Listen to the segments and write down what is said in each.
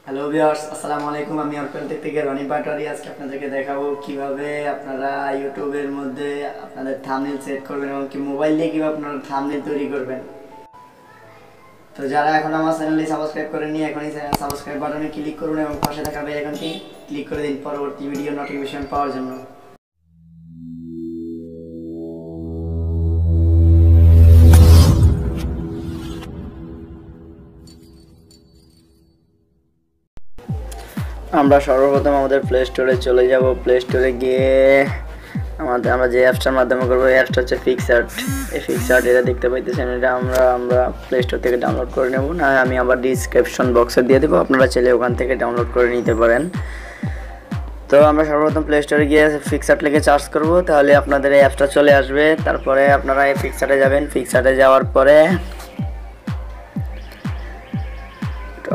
Hello viewers, আসসালামু আলাইকুম। আমি অর্পণ থেকে রনি পাটোয়ারি। আজকে আপনাদেরকে দেখাবো কিভাবে আপনারা ইউটিউবের মধ্যে আপনাদের থাম্বনেল সেট করবেন এবং কি মোবাইল দিয়ে কিভাবে আপনারা থাম্বনেল তৈরি করবেন। তো যারা এখন আমার চ্যানেলটি সাবস্ক্রাইব করেননি, এখনই সাবস্ক্রাইব বাটনে ক্লিক করুন এবং পাশে থাকা বেল আইকনটি ক্লিক করে দিন পরবর্তী ভিডিও নোটিফিকেশন পাওয়ার জন্য। আমরা সর্বপ্রথম আমাদের প্লে স্টোরে চলে যাব। প্লে স্টোরে গিয়ে আমরা যে অ্যাপসটার মাধ্যমে করবো, এই অ্যাপসটা হচ্ছে পিক্সার্ট। এই পিক্সার্ট এটা দেখতে পাইতেছেন, এটা আমরা প্লে স্টোর থেকে ডাউনলোড করে নেব, না আমি আবার ডিসক্রিপশন বক্সে দিয়ে দেবো, আপনারা চাইলে ওখান থেকে ডাউনলোড করে নিতে পারেন। তো আমরা সর্বপ্রথম প্লে স্টোরে গিয়ে পিক্সার্ট লিখে সার্চ করব, তাহলে আপনাদের এই অ্যাপসটা চলে আসবে। তারপরে আপনারা এই পিক্সার্টে যাবেন। পিক্সার্টে যাওয়ার পরে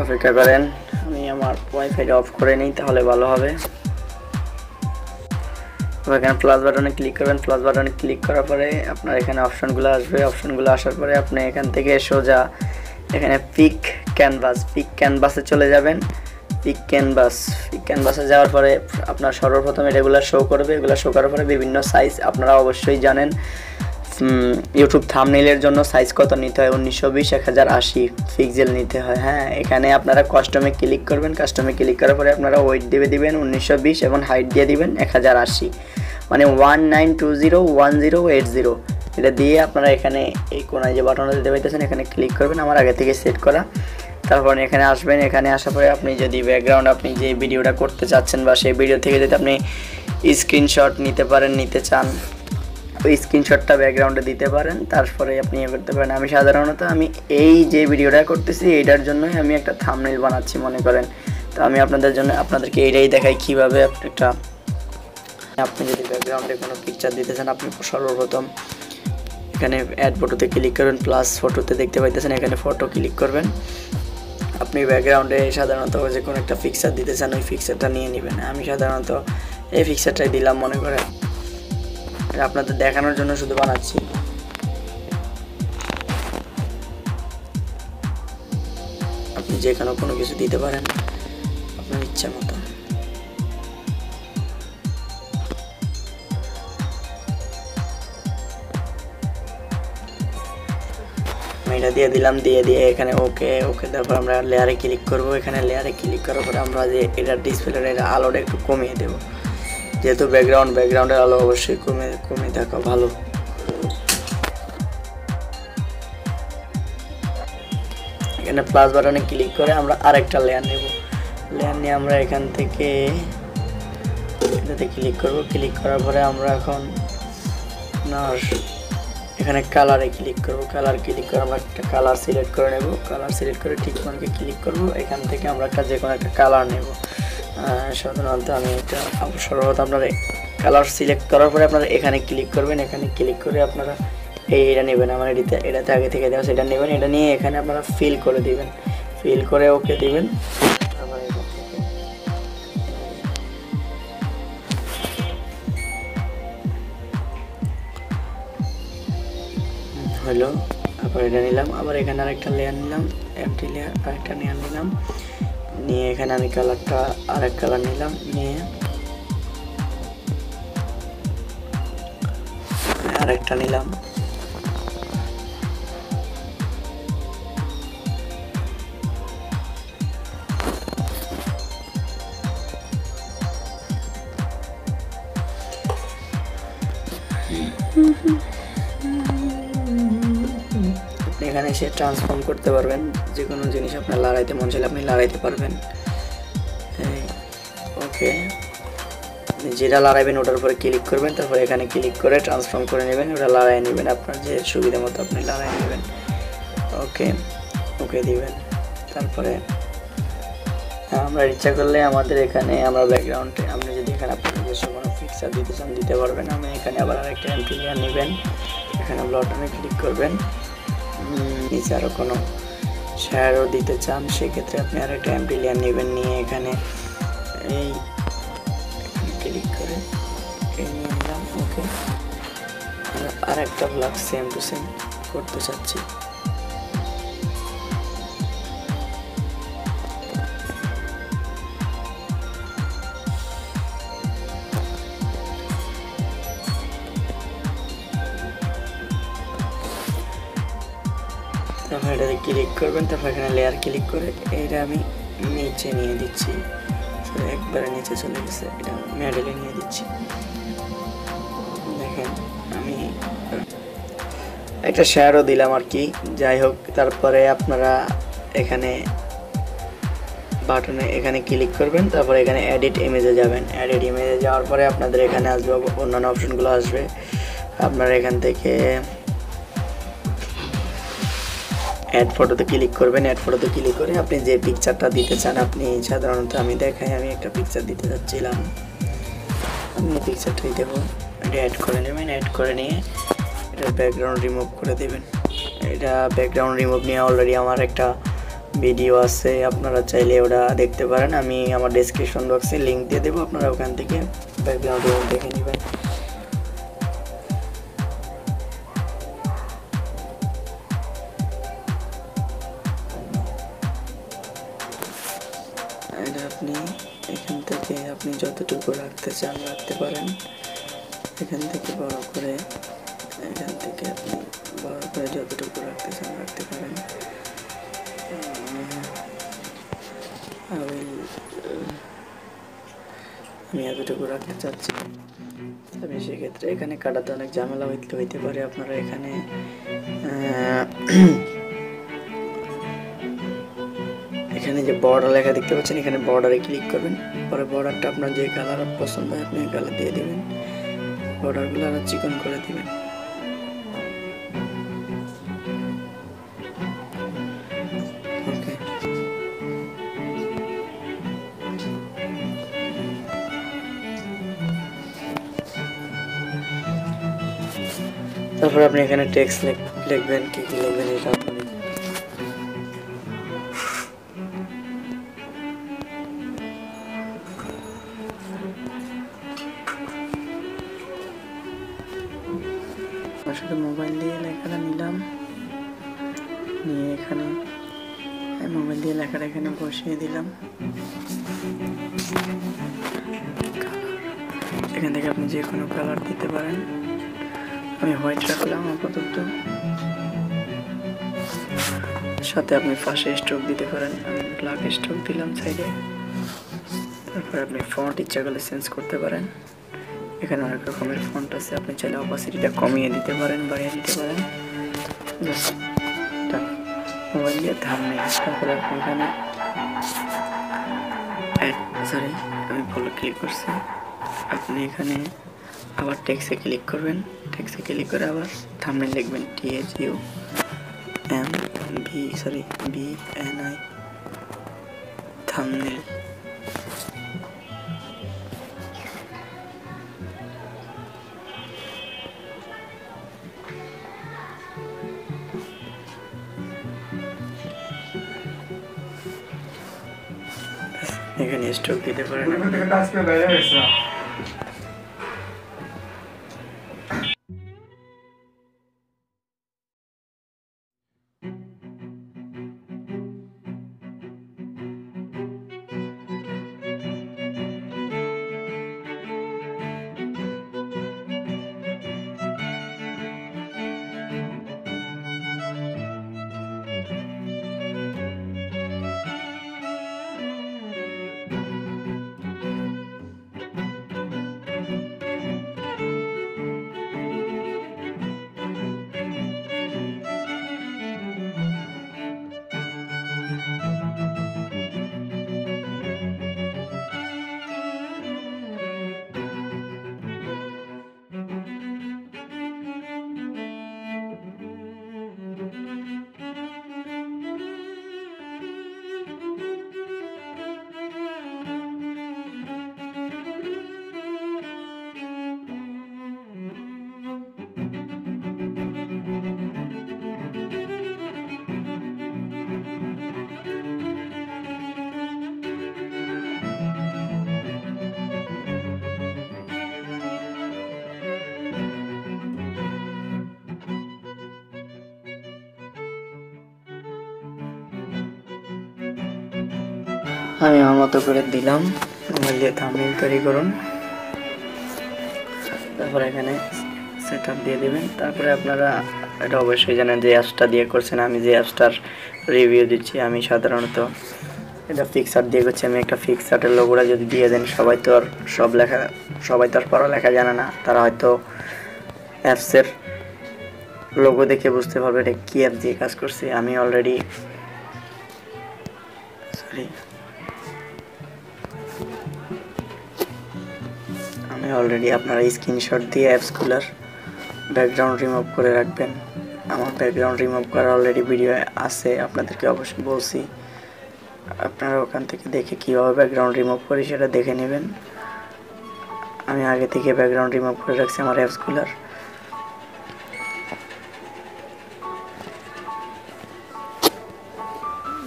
অপেক্ষা করেন, আমি আমার ওয়াইফাইটা অফ করে নিই, তাহলে ভালো হবে। এখানে প্লাস বাটনে ক্লিক করবেন। প্লাস বাটনে ক্লিক করার পরে আপনার এখানে অপশনগুলো আসবে। অপশনগুলো আসার পরে আপনি এখান থেকে সোজা এখানে পিক ক্যানভাসে চলে যাবেন। পিক ক্যানভাসে যাওয়ার পরে আপনার সর্বপ্রথম এগুলো শো করবে। এগুলো শো করার পরে বিভিন্ন সাইজ, আপনারা অবশ্যই জানেন ইউটিউব থাম্বনেইলের জন্য সাইজ কত নিতে হয়, 1920 1080 পিক্সেল নিতে হয়। হ্যাঁ, এখানে আপনারা কাস্টমে ক্লিক করবেন। কাস্টমে ক্লিক করার পরে আপনারা ওয়েট দিবেন 1920 এবং হাইট দিয়ে দিবেন 1080, মানে 19201080। এটা দিয়ে আপনারা এখানে এই কোনায় যে বাটনটা দিতে পাইতেছেন এখানে ক্লিক করবেন, আমার আগে থেকে সেট করা। তারপর এখানে আসবেন। এখানে আসার পরে আপনি যদি ব্যাকগ্রাউন্ড আপনি যে ভিডিওটা করতে চাচ্ছেন বা সেই ভিডিও থেকে যদি আপনি স্ক্রিনশট নিতে চান, ওই স্ক্রিনশটটা ব্যাকগ্রাউন্ডে দিতে পারেন। তারপরে আপনি ইয়ে করতে পারেন। আমি সাধারণত এই যে ভিডিওটা করতেছি এইটার জন্যই আমি একটা থাম্বনেইল বানাচ্ছি মনে করেন। তো আমি আপনাদেরকে এইটাই দেখাই কীভাবে আপনি যদি ব্যাকগ্রাউন্ডে কোনো পিকচার দিতে চান, আপনি সর্বপ্রথম এখানে অ্যাড ফটোতে ক্লিক করবেন। প্লাস ফটোতে দেখতে পাইতেছেন, এখানে ফটো ক্লিক করবেন। আপনি ব্যাকগ্রাউন্ডে সাধারণত যে কোনো একটা পিকচার দিতে চান, ওই পিকচারটা নিয়ে নেবেন। আমি সাধারণত এই পিকচারটাই দিলাম মনে করেন, আপনাদের দেখানোর জন্য শুধু বানাচ্ছি। আপনি যে কোনো কিছু দিতে পারেন আপনার ইচ্ছা মতো। এটা দিয়ে দিলাম, দিয়ে এখানে ওকে তারপর আমরা লেয়ারে ক্লিক করব। এখানে লেয়ারে ক্লিক করার পরে আমরা যে এটার ডিসপ্লের আলোটা একটু কমিয়ে দেব, যেহেতু ব্যাকগ্রাউন্ডের আলো অবশ্যই কমে থাকা ভালো। এখানে প্লাস বাটনে ক্লিক করে আমরা আরেকটা লেয়ার নেব। লেয়ার নিয়ে আমরা এখান থেকে এটাতে ক্লিক করব। ক্লিক করার পরে আমরা এখন এখানে কালারে ক্লিক করব। কালার ক্লিক করে আমরা একটা কালার সিলেক্ট করে নেব। কালার সিলেক্ট করে ঠিক মানকে ক্লিক করব। এখান থেকে আমরা যে কোনো একটা কালার নেব। সাধারণত আমি এটা সর্বপ্রথম আপনারা কালার সিলেক্ট করার পরে আপনারা এখানে ক্লিক করবেন। এখানে ক্লিক করে আপনারা এটা নেবেন। আমার এটাতে আগে থেকে দেওয়া সেটা নেবেন। এটা নিয়ে এখানে আপনারা ফিল করে দিবেন। ফিল করে ওকে দিবেন। আবার এখান থেকে হলো। তারপর এটা নিলাম, আবার এখানে আরেকটা লেয়ার নিলাম, এমটি লেয়ার আরেকটা লেয়ার নিলাম। নিয়ে এখানে আমি কালারটা আরেক কালার নিলাম, নিয়ে আরেকটা নিলাম। এখানে সে ট্রান্সফর্ম করতে পারবেন, যে কোনো জিনিস আপনার লড়াইতে মন চাইলে আপনি লড়াইতে পারবেন। ওকে, যেটা লড়াইবেন ওটার উপরে ক্লিক করবেন, তারপর এখানে ক্লিক করে ট্রান্সফর্ম করে নেবেন, ওটা লড়াই নেবেন, আপনার যে সুবিধা মতো আপনি লড়াই নেবেন। ওকে দিবেন। তারপরে আমরা ইচ্ছা করলে আমাদের এখানে আমরা ব্যাকগ্রাউন্ডে আপনি যদি এখানে আপনার নিজস্ব কোনো পিকচার দিতে চান দিতে পারবেন। আমি এখানে আবার আরেকটা এমপি লেয়ার নেবেন। এখানে বাটনে ক্লিক করবেন। নিচে আরও কোনো শ্যাডো দিতে চান, সেক্ষেত্রে আপনি আরেকটা এমপি লেয়ার নেবেন। নিয়ে এখানে এই ক্লিক করে নিয়ে নিলাম। ওকে, আরেকটা ব্লগ সেম টু সেম করতে চাচ্ছি। তারপর এটাতে ক্লিক করবেন, তারপর এখানে লেয়ার ক্লিক করে এটা আমি নিচে নিয়ে দিচ্ছি, একবারে নিচে চলে গেছে, এটা মিডলে নিয়ে দিচ্ছি। দেখেন আমি একটা শেয়ারও দিলাম আর কি, যাই হোক। তারপরে আপনারা এখানে বাটনে এখানে ক্লিক করবেন, তারপরে এখানে এডিট ইমেজে যাবেন। এডিট ইমেজে যাওয়ার পরে আপনাদের এখানে আসবে অন্যান্য অপশনগুলো আসবে। আপনারা এখান থেকে অ্যাড ফটোতে ক্লিক করবেন। অ্যাড ফটোতে ক্লিক করে আপনি যে পিকচারটা দিতে চান, আপনি সাধারণত আমি দেখাই, আমি একটা পিকচার দিতে যাচ্ছিলাম, আমি এই পিকচারটাই দেবো। এটা অ্যাড করে নেবেন। অ্যাড করে নিয়ে এটার ব্যাকগ্রাউন্ড রিমুভ করে দেবেন। এটা ব্যাকগ্রাউন্ড রিমুভ নিয়ে অলরেডি আমার একটা ভিডিও আছে, আপনারা চাইলে ওটা দেখতে পারেন। আমি আমার ডেসক্রিপশন বক্সে লিঙ্ক দিয়ে দেবো, আপনারা ওখান থেকে ব্যাকগ্রাউন্ড রিমুভ দেখে নেবেন। এটা আপনি এখান থেকে আপনি যতটুকু রাখতে চান রাখতে পারেন। এখান থেকে বড় করে, এখান থেকে আপনি বড় করে যতটুকু রাখতে চান রাখতে পারেন। আমি এতটুকু রাখতে চাচ্ছি। তবে সেক্ষেত্রে এখানে কাটাতে অনেক ঝামেলা হইতে পারে। আপনারা এখানে এখানে যে বর্ডার লেখা দেখতে পাচ্ছেন, এখানে বর্ডারে ক্লিক করবেন। পরে বর্ডারটা আপনার যে কালার পছন্দ হয় আপনি কালার দিয়ে দেবেন। বর্ডারগুলো আরো চিকন করে দিবেন। ওকে, তারপর আপনি এখানে টেক্সট লিখবেন, কি কি লিখবেন এটা আপনি শুধু মোবাইল দিয়ে লেখাটা নিলাম, নিয়ে এখানে মোবাইল দিয়ে লেখাটা এখানে বসিয়ে দিলাম। এখান থেকে আপনি যে কোনো কালার দিতে পারেন। আমি হোয়াইট রাখলাম আপাতত, সাথে আপনি পাশে স্ট্রোক দিতে পারেন। আমি ব্ল্যাক স্ট্রোক দিলাম সাইডে। তারপর আপনি ফন্ট ইচ্ছা করলে চেঞ্জ করতে পারেন। এখানে অনেক রকমের ফন্ট আছে, আপনি চাইলে অপাসিটিটা কমিয়ে দিতে পারেন, বাড়িয়ে দিতে পারেন। মোবাইল দিয়ে থাম্বনেল, তারপরে আপনি এখানে আমি ফলো ক্লিক করছি। আপনি এখানে আবার টেক্সটে ক্লিক করবেন। টেক্সটে ক্লিক করে আবার থাম্বনেল লিখবেন, THUMBNI থাম্বনেল। এখানে স্ট্রোক দিতে পারেন। আমি আমার মতো করে দিলাম। মোবাইল দিয়ে থাম্বনেল তৈরি করুন। তারপরে এখানে সেটআপ দিয়ে দেবেন। তারপরে আপনারা এটা অবশ্যই জানেন যে অ্যাপসটা দিয়ে করছেন। আমি যে অ্যাপসটার রিভিউ দিচ্ছি, আমি সাধারণত এটা পিক্সার্ট দিয়ে করছি। আমি একটা পিক্সার্টের লোগোটা যদি দিয়ে দেন, সবাই তো আর পড়ালেখা জানে না, তারা হয়তো অ্যাপসের লোগো দেখে বুঝতে পারবে এটা কী অ্যাপ দিয়ে কাজ করছে। আমি অলরেডি আপনারা স্ক্রিনশট দিয়ে অ্যাপসগুলোর ব্যাকগ্রাউন্ড রিমুভ করে রাখবেন। আমার ব্যাকগ্রাউন্ড রিমুভ করার অলরেডি ভিডিও আছে, আপনাদেরকে অবশ্যই বলছি। আপনারা ওখান থেকে দেখে কীভাবে ব্যাকগ্রাউন্ড রিমুভ করি সেটা দেখে নেবেন। আমি আগে থেকে ব্যাকগ্রাউন্ড রিমুভ করে রাখছি আমার অ্যাপসগুলোর।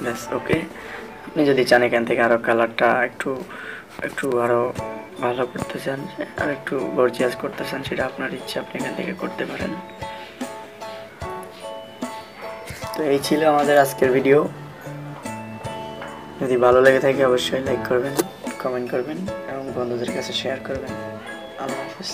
ব্যাস, ওকে। আপনি যদি চান এখান থেকে আরও কালারটা একটু আরও ভালো করতে চান, আর একটু গর্জিয়াস করতে চান, সেটা আপনার ইচ্ছা, আপনি এখান থেকে করতে পারেন। তো এই ছিল আমাদের আজকের ভিডিও। যদি ভালো লেগে থাকে অবশ্যই লাইক করবেন, কমেন্ট করবেন এবং বন্ধুদের কাছে শেয়ার করবেন। আল্লাহ হাফেজ।